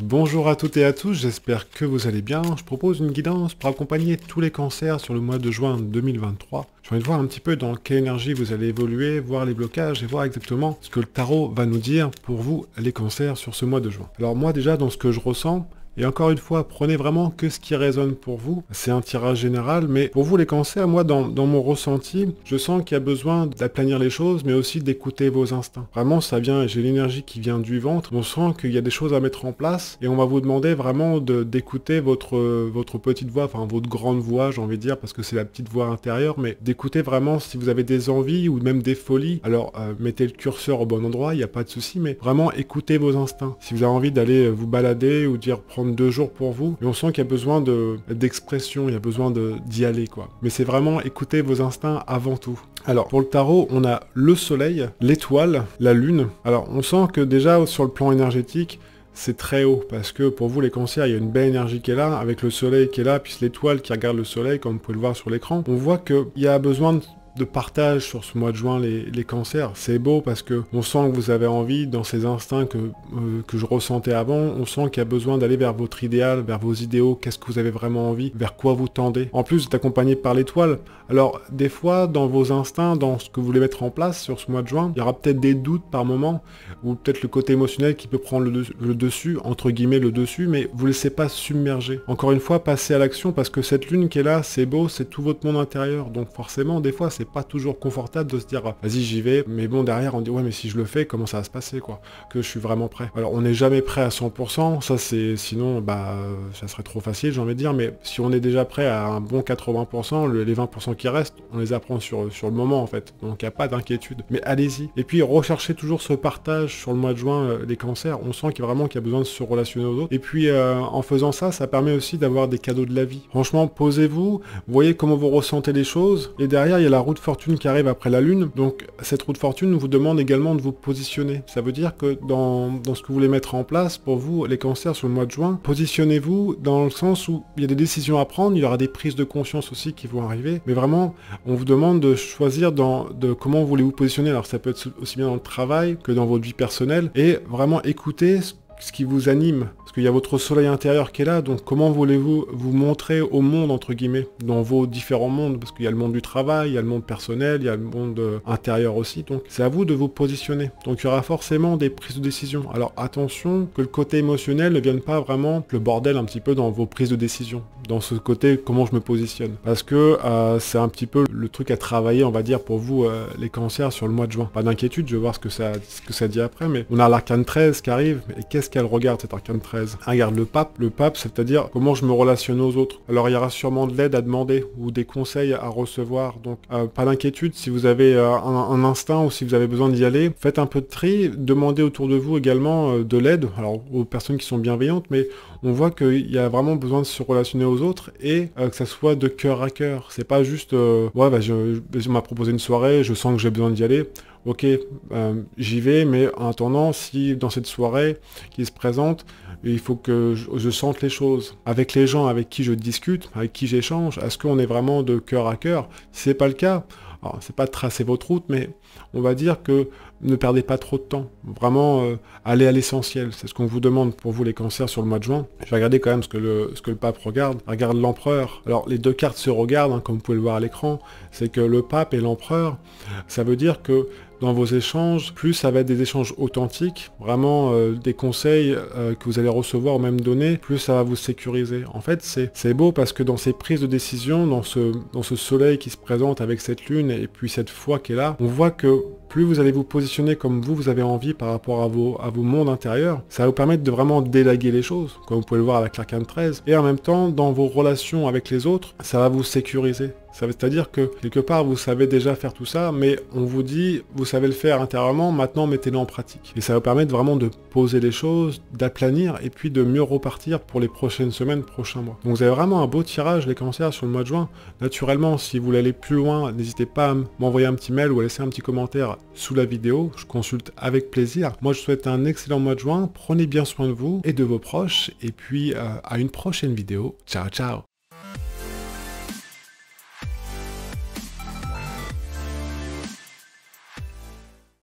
Bonjour à toutes et à tous, j'espère que vous allez bien. Je propose une guidance pour accompagner tous les cancers sur le mois de juin 2023. J'ai envie de voir un petit peu dans quelle énergie vous allez évoluer, voir les blocages et voir exactement ce que le tarot va nous dire pour vous, les cancers, sur ce mois de juin. Alors moi déjà, dans ce que je ressens, et encore une fois, prenez vraiment que ce qui résonne pour vous. C'est un tirage général, mais pour vous les cancers, moi dans mon ressenti, je sens qu'il y a besoin d'aplanir les choses, mais aussi d'écouter vos instincts. Vraiment, ça vient, j'ai l'énergie qui vient du ventre, on sent qu'il y a des choses à mettre en place, et on va vous demander vraiment d'écouter votre petite voix, enfin votre grande voix, j'ai envie de dire, parce que c'est la petite voix intérieure, mais d'écouter vraiment si vous avez des envies ou même des folies. Alors, mettez le curseur au bon endroit, il n'y a pas de souci, mais vraiment écoutez vos instincts. Si vous avez envie d'aller vous balader ou dire prendre 2 jours pour vous, mais on sent qu'il y a besoin d'expression, il y a besoin d'y aller, quoi. Mais c'est vraiment écouter vos instincts avant tout. Alors, pour le tarot, on a le soleil, l'étoile, la lune. Alors, on sent que déjà, sur le plan énergétique, c'est très haut, parce que pour vous les cancers, il y a une belle énergie qui est là, avec le soleil qui est là, puis l'étoile qui regarde le soleil, comme vous pouvez le voir sur l'écran. On voit qu'il y a besoin de partage sur ce mois de juin, les cancers. C'est beau parce que on sent que vous avez envie, dans ces instincts que je ressentais avant, on sent qu'il y a besoin d'aller vers votre idéal, vers vos idéaux, qu'est-ce que vous avez vraiment envie, vers quoi vous tendez. En plus, vous êtes accompagné par l'étoile. Alors, des fois, dans vos instincts, dans ce que vous voulez mettre en place sur ce mois de juin, il y aura peut-être des doutes par moment, ou peut-être le côté émotionnel qui peut prendre le dessus, entre guillemets le dessus, mais vous ne laissez pas submerger. Encore une fois, passez à l'action, parce que cette lune qui est là, c'est beau, c'est tout votre monde intérieur, donc forcément, des fois, c'est pas toujours confortable de se dire vas-y j'y vais, mais bon derrière on dit ouais mais si je le fais comment ça va se passer quoi, que je suis vraiment prêt. Alors on n'est jamais prêt à 100%, ça c'est sinon ça serait trop facile j'ai envie de dire, mais si on est déjà prêt à un bon 80%, les 20% qui restent on les apprend sur le moment en fait, donc il n'y a pas d'inquiétude, mais allez-y. Et puis recherchez toujours ce partage sur le mois de juin, les cancers, on sent qu'il y a besoin de se relationner aux autres, et puis en faisant ça, ça permet aussi d'avoir des cadeaux de la vie. Franchement, posez-vous, voyez comment vous ressentez les choses, et derrière il y a la roue de fortune qui arrive après la lune, donc cette roue de fortune vous demande également de vous positionner. Ça veut dire que dans ce que vous voulez mettre en place, pour vous, les cancers sur le mois de juin, positionnez-vous dans le sens où il y a des décisions à prendre, il y aura des prises de conscience aussi qui vont arriver, mais vraiment, on vous demande de choisir de comment vous voulez vous positionner. Alors ça peut être aussi bien dans le travail que dans votre vie personnelle, et vraiment écouter ce qui vous anime, parce qu'il y a votre soleil intérieur qui est là, donc comment voulez-vous vous montrer au monde, entre guillemets, dans vos différents mondes, parce qu'il y a le monde du travail, il y a le monde personnel, il y a le monde intérieur aussi, donc c'est à vous de vous positionner. Donc il y aura forcément des prises de décision. Alors attention que le côté émotionnel ne vienne pas vraiment le bordel un petit peu dans vos prises de décision, dans ce côté comment je me positionne, parce que c'est un petit peu le truc à travailler, on va dire, pour vous, les cancers sur le mois de juin. Pas d'inquiétude, je vais voir ce que ça dit après, mais on a l'arcane 13 qui arrive, et qu'est-ce qu'elle regarde cette arcane 13? Regarde le pape, c'est-à-dire comment je me relationne aux autres. Alors il y aura sûrement de l'aide à demander, ou des conseils à recevoir, donc pas d'inquiétude, si vous avez un instinct, ou si vous avez besoin d'y aller, faites un peu de tri, demandez autour de vous également de l'aide, alors aux personnes qui sont bienveillantes, mais on voit qu'il y a vraiment besoin de se relationner aux autres, et que ça soit de cœur à cœur. C'est pas juste, ouais, je m'a proposé une soirée, je sens que j'ai besoin d'y aller, ok, j'y vais, mais en attendant, si dans cette soirée qui se présente, il faut que je sente les choses. Avec les gens avec qui je discute, avec qui j'échange, est-ce qu'on est vraiment de cœur à cœur? Si c'est pas le cas, alors c'est pas de tracer votre route, mais on va dire que ne perdez pas trop de temps. Vraiment, allez à l'essentiel. C'est ce qu'on vous demande pour vous les cancers sur le mois de juin. Je vais regarder quand même ce que le pape regarde. Regarde l'empereur. Alors les deux cartes se regardent, hein, comme vous pouvez le voir à l'écran. C'est que le pape et l'empereur, ça veut dire que dans vos échanges, plus ça va être des échanges authentiques, vraiment des conseils que vous allez recevoir ou même donner, plus ça va vous sécuriser. En fait, c'est beau parce que dans ces prises de décision, dans ce soleil qui se présente avec cette lune et puis cette foi qui est là, on voit que plus vous allez vous positionner comme vous avez envie par rapport à vos mondes intérieurs, ça va vous permettre de vraiment délaguer les choses, comme vous pouvez le voir avec l'arcane 13, et en même temps, dans vos relations avec les autres, ça va vous sécuriser. C'est-à-dire que, quelque part, vous savez déjà faire tout ça, mais on vous dit, vous savez le faire intérieurement, maintenant mettez-le en pratique. Et ça va vous permettre vraiment de poser les choses, d'aplanir, et puis de mieux repartir pour les prochaines semaines, prochains mois. Donc vous avez vraiment un beau tirage, les cancers, sur le mois de juin. Naturellement, si vous voulez aller plus loin, n'hésitez pas à m'envoyer un petit mail ou à laisser un petit commentaire sous la vidéo, je consulte avec plaisir. Moi, je vous souhaite un excellent mois de juin, prenez bien soin de vous et de vos proches, et puis à une prochaine vidéo. Ciao, ciao!